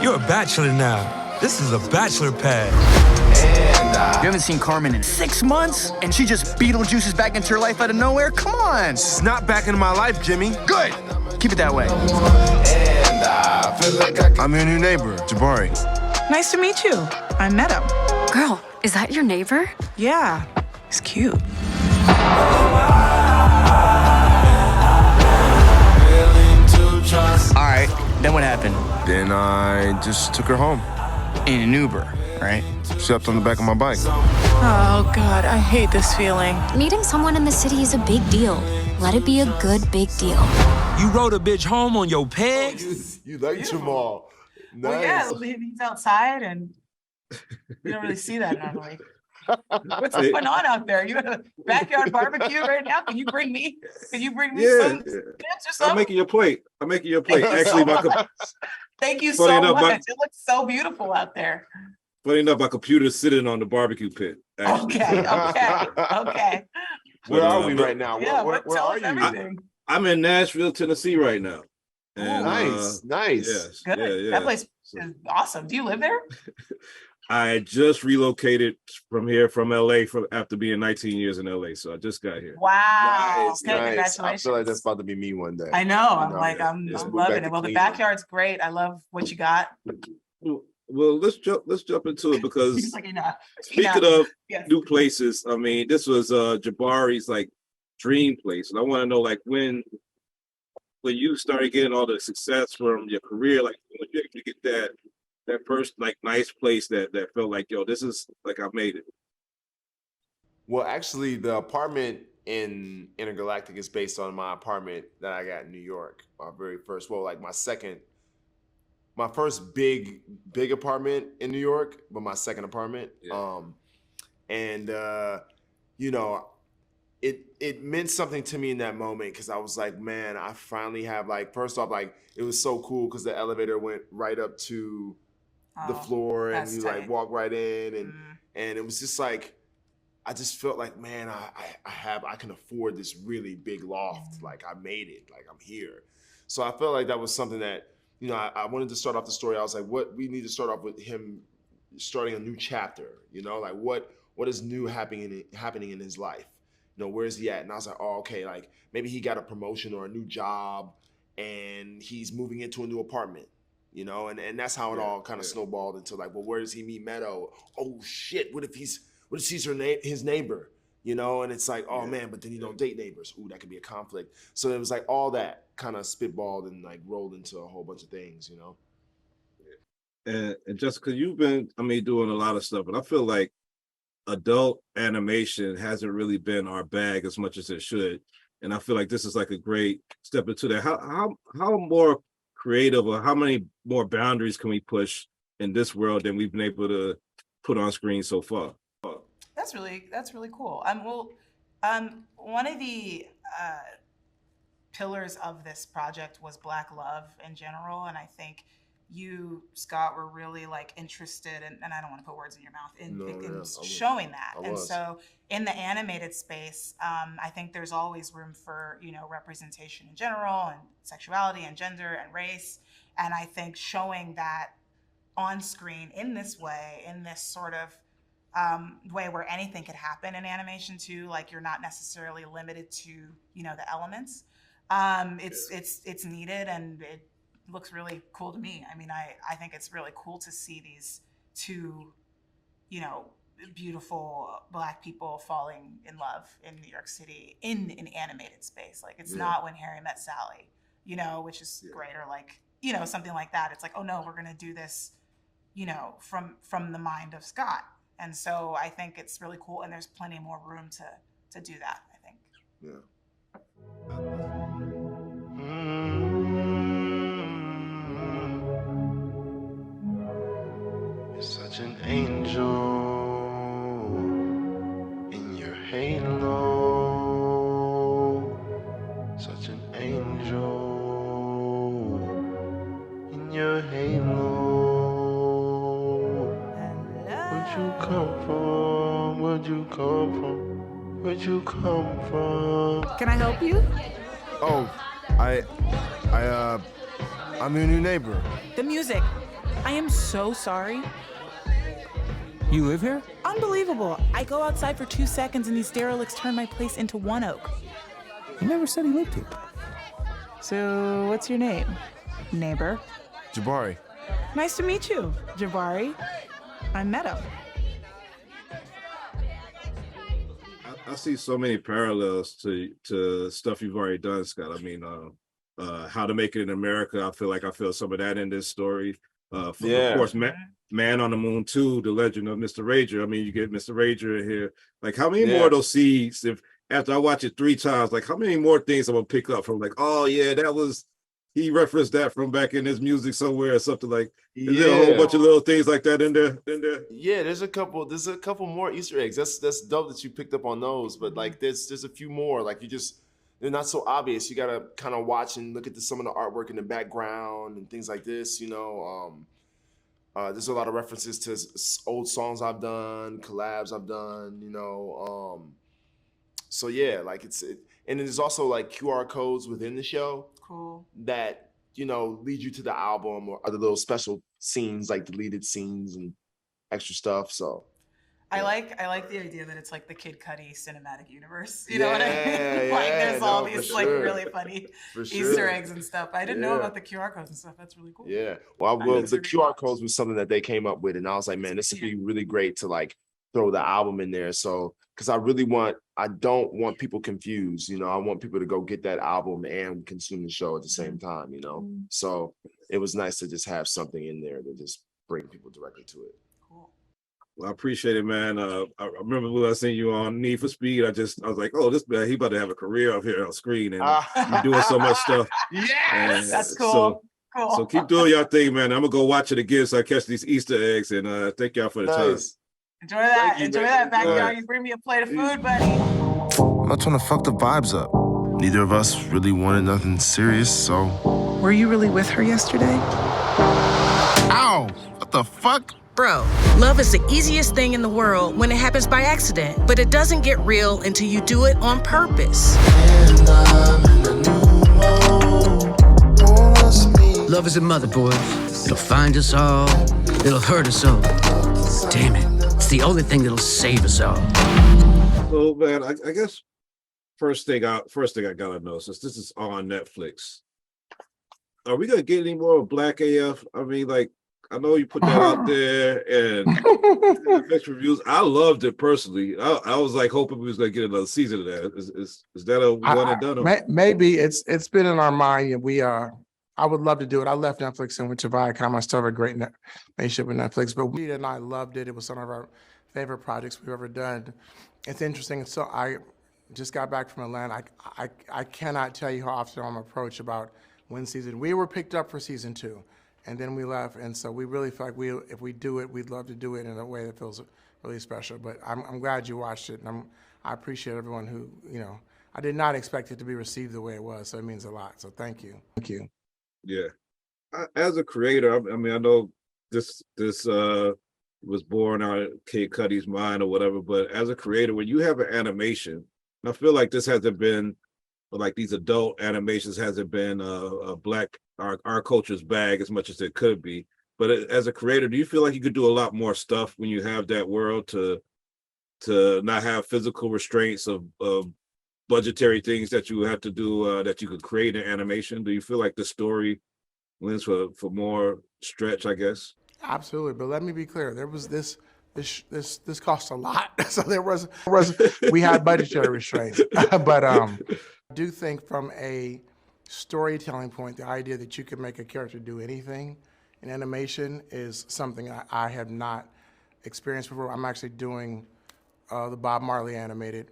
You're a bachelor now. This is a bachelor pad. You haven't seen Carmen in 6 months, and she just Beetlejuices back into your life out of nowhere? Come on! She's not back into my life, Jimmy. Good! Keep it that way. I'm your new neighbor, Jabari. Nice to meet you. I'm Meadow. Girl, is that your neighbor? Yeah, he's cute. All right, then what happened? Then I just took her home. In an Uber, right? Slept on the back of my bike. Oh, God, I hate this feeling. Meeting someone in the city is a big deal. Let it be a good big deal. You rode a bitch home on your pegs? You like Jamal. Nice. Well, yeah, he's outside, and you don't really see that normally. What's going on out there? You have a backyard barbecue right now? Can you bring me some chips or something? I'm making your plate. Actually, Thank you so much. It looks so beautiful out there. Funny enough, my computer's sitting on the barbecue pit. Actually. Okay. Where are we right now? Yeah, where are you? Everything. I'm in Nashville, Tennessee right now. And, nice. Yes, Good. Yeah. That place is awesome. Do you live there? I just relocated from LA after being 19 years in LA. So I just got here. Wow. Nice, Okay, congratulations. I feel like that's about to be me one day. I know. I'm loving it. Well, the backyard's great. I love what you got. Well, let's jump into it because speaking of new places, I mean, this was Jabari's like dream place, and I want to know like when you started getting all the success from your career, like when you get that first like nice place that felt like, yo, this is like I made it. Well, actually, the apartment in Intergalactic is based on my apartment that I got in New York. My very first, my first big apartment in New York, but my second apartment. Yeah. You know, it meant something to me in that moment because I was like, man, I finally have like, first off, like it was so cool because the elevator went right up to the floor and you like walk right in and it was just like, I just felt like, man, I can afford this really big loft. Like I made it, like I'm here. So I felt like that was something that, you know, I wanted to start off the story. I was like, we need to start off with him starting a new chapter, you know, like what is new happening in his life? You know, where is he at? And I was like, oh, okay, like maybe he got a promotion or a new job and he's moving into a new apartment, you know, and that's how it all kind of snowballed into like, well, where does he meet Meadow? Oh shit, what if he's his neighbor, you know? And it's like, oh man, but then you don't date neighbors. Ooh, that could be a conflict. So it was like all that kind of spitballed and like rolled into a whole bunch of things, you know? And Jessica, you've been, doing a lot of stuff, but I feel like adult animation hasn't really been our bag as much as it should. And I feel like this is like a great step into that. How more creative or how many more boundaries can we push in this world than we've been able to put on screen so far? That's really cool. One of the pillars of this project was Black love in general, and I think you, Scott, were really like interested in, and I don't want to put words in your mouth, in showing that. And so in the animated space, I think there's always room for, you know, representation in general and sexuality and gender and race. And I think showing that on screen in this way, in this sort of way where anything could happen in animation too, like you're not necessarily limited to, you know, the elements. It's needed and it looks really cool to me. I mean, I think it's really cool to see these two, you know, beautiful Black people falling in love in New York City in an animated space. Like it's not When Harry Met Sally, you know, which is great, or like, you know, something like that. It's like, oh no, we're gonna do this, you know, from the mind of Scott. And so I think it's really cool, and there's plenty more room to do that, I think. Yeah. You're such an angel in your halo. Such an angel in your halo. Where'd you come from? Where'd you come from? Where'd you come from? Can I help you? Oh, I'm your new neighbor. The music. I am so sorry. You live here? Unbelievable. I go outside for 2 seconds and these derelicts turn my place into one oak. He never said he lived here. So, what's your name? Neighbor. Jabari. Nice to meet you, Jabari. I'm Meadow. I see so many parallels to stuff you've already done, Scott. I mean, How to Make It in America. I feel some of that in this story. Of course, Man on the Moon 2, The Legend of Mr. Rager. I mean, you get Mr. Rager in here. Like, how many more of those seeds? If after I watch it 3 times, like, how many more things I'm gonna pick up from? Like, oh yeah, he referenced that from back in his music somewhere or something. Like, is there a whole bunch of little things like that in there? Yeah, there's a couple more Easter eggs. That's dope that you picked up on those. But like, there's a few more. Like, they're not so obvious. You gotta kind of watch and look at some of the artwork in the background and things like this. There's a lot of references to old songs I've done, collabs I've done. So yeah, like and there's also like QR codes within the show. Cool. That lead you to the album or other little special scenes, like deleted scenes and extra stuff. So I like the idea that it's like the Kid Cudi cinematic universe. You know what I mean? Like there's all these like really funny Easter eggs and stuff. I didn't know about the QR codes and stuff. That's really cool. Yeah. Well, the QR codes was something that they came up with, and I was like, man, this would be really great to like throw the album in there. So because I don't want people confused. I want people to go get that album and consume the show at the same time. So it was nice to just have something in there to just bring people directly to it. Well, I appreciate it, man. I remember when I seen you on Need for Speed. I was like, oh, this man, he about to have a career up here on screen, and you're doing so much stuff. Yes, that's cool. So keep doing your thing, man. I'm gonna go watch it again so I catch these Easter eggs, and thank y'all for the time. Enjoy that. Enjoy that backyard. You bring me a plate of food, buddy. I'm not trying to fuck the vibes up. Neither of us really wanted nothing serious, so. Were you really with her yesterday? Ow! What the fuck? Bro, love is the easiest thing in the world when it happens by accident, but it doesn't get real until you do it on purpose. Love is a mother, boys. It'll find us all. It'll hurt us all. Damn it. It's the only thing that'll save us all. So, man, I guess first thing I gotta know, since this is on Netflix, are we gonna get any more of Black AF? I mean, like, I know you put that out there and mixed reviews. I loved it personally. I was like hoping we was gonna get another season of that. Is that a one and done? Maybe it's been in our mind, and I would love to do it. I left Netflix and went to Viacom. I still have a great relationship with Netflix, but we and I loved it. It was one of our favorite projects we've ever done. It's interesting. So I just got back from Atlanta. I cannot tell you how often I'm approached about when we were picked up for season 2. And then we left, and so we really feel like if we do it, we'd love to do it in a way that feels really special. But I'm glad you watched it, and I appreciate everyone who, I did not expect it to be received the way it was, so it means a lot. So thank you. Thank you. Yeah. As a creator, I mean, I know this was born out of Kid Cudi's mind or whatever, but as a creator, when you have an animation, I feel like this hasn't been, like these adult animations hasn't been a Black our culture's bag as much as it could be. But as a creator, do you feel like you could do a lot more stuff when you have that world to not have physical restraints of budgetary things that you have to do that you could create in animation? Do you feel like the story lends for more stretch, I guess? Absolutely, but let me be clear. There was this cost a lot, so we had budgetary restraints. But I do think from a storytelling point, the idea that you can make a character do anything in animation is something I have not experienced before. I'm actually doing the Bob Marley animated,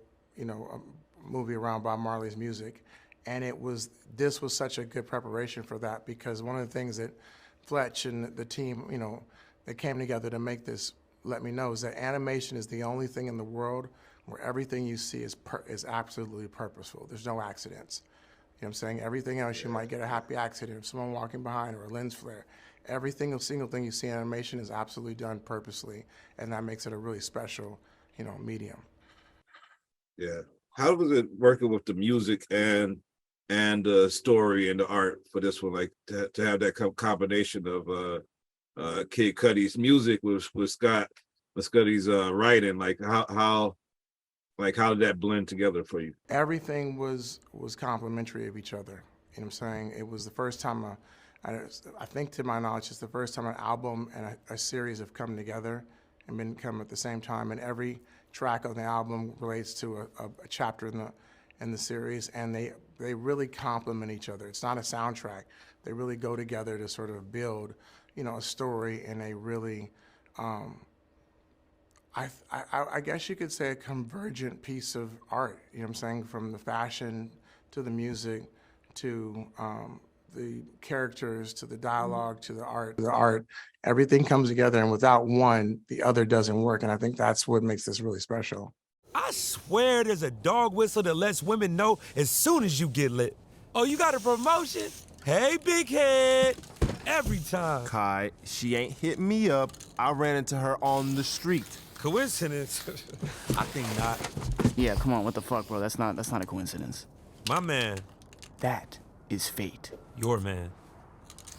movie around Bob Marley's music, and this was such a good preparation for that, because one of the things that Fletch and the team, that came together to make this let me know is that animation is the only thing in the world where everything you see is absolutely purposeful. There's no accidents. You know what I'm saying? Everything else, you might get a happy accident of someone walking behind or a lens flare. Every single thing you see in animation is absolutely done purposely, and that makes it a really special, medium. Yeah. How was it working with the music and the story and the art for this one? Like to have that combination of Kid Cudi's music with Scott Mescudi's writing? Like how did that blend together for you? Everything was complimentary of each other. You know what I'm saying? It was the first time, I think to my knowledge, it's the first time an album and a series have come together and been come at the same time. And every track of the album relates to a chapter in the series, and they really complement each other. It's not a soundtrack. They really go together to sort of build, you know, a story in a really, I guess you could say a convergent piece of art. You know what I'm saying? From the fashion to the music to the characters to the dialogue to the art. Everything comes together, and without one, the other doesn't work. And I think that's what makes this really special. I swear there's a dog whistle that lets women know as soon as you get lit. Oh, you got a promotion? Hey, big head. Every time. Kai, she ain't hit me up. I ran into her on the street. Coincidence? I think not. Yeah, come on, what the fuck, bro? That's not a coincidence. My man. That is fate. Your man.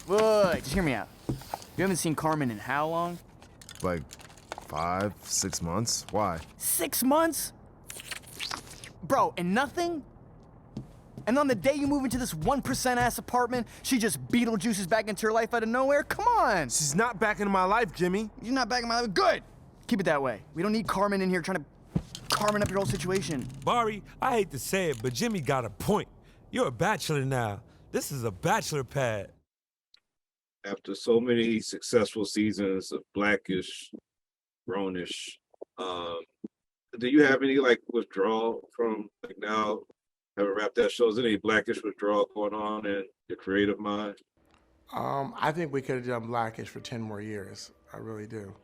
Wait, just hear me out. You haven't seen Carmen in how long? Like 5, 6 months? Why? 6 months? Bro, and nothing? And on the day you move into this 1% ass apartment, she just Beetlejuices back into her life out of nowhere? Come on! She's not back into my life, Jimmy. She's not back in my life? Good! Keep it that way. We don't need Carmen in here trying to Carmen up your whole situation. Bari, I hate to say it, but Jimmy got a point. You're a bachelor now. This is a bachelor pad. After so many successful seasons of Blackish, Grownish, do you have any like withdrawal from like now having wrapped that show? Is there any Blackish withdrawal going on in your creative mind? I think we could have done Blackish for 10 more years. I really do.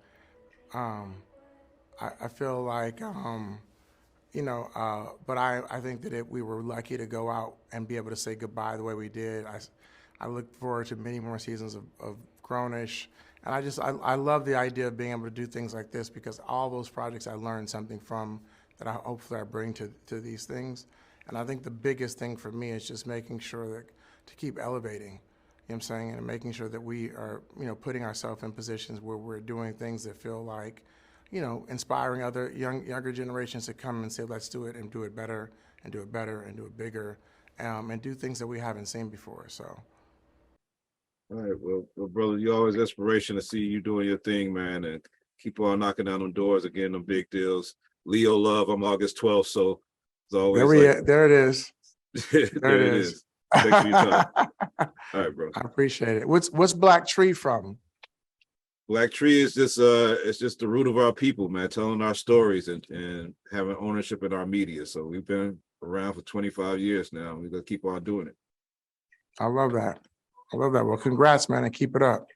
I feel like, you know, but I think that we were lucky to go out and be able to say goodbye the way we did. I look forward to many more seasons of Grownish. And I love the idea of being able to do things like this, because all those projects I learned something from that hopefully I bring to these things. And I think the biggest thing for me is just making sure that to keep elevating, you know what I'm saying, and making sure that we are, you know, putting ourselves in positions where we're doing things that feel like, you know, inspiring other younger generations to come and say, let's do it and do it better and do it better and do it bigger, and do things that we haven't seen before. So. All right, well, brother, you're always inspiration to see you doing your thing, man, and keep on knocking down them doors again, them big deals. Leo Love, I'm August 12th, so it's always there it is. there it is. Thanks for your time. All right, bro. I appreciate it. What's Black Tree from? Black Tree is just it's just the root of our people, man, telling our stories and having ownership in our media. So we've been around for 25 years now. We're gonna keep on doing it. I love that. I love that. Well, congrats, man, and keep it up.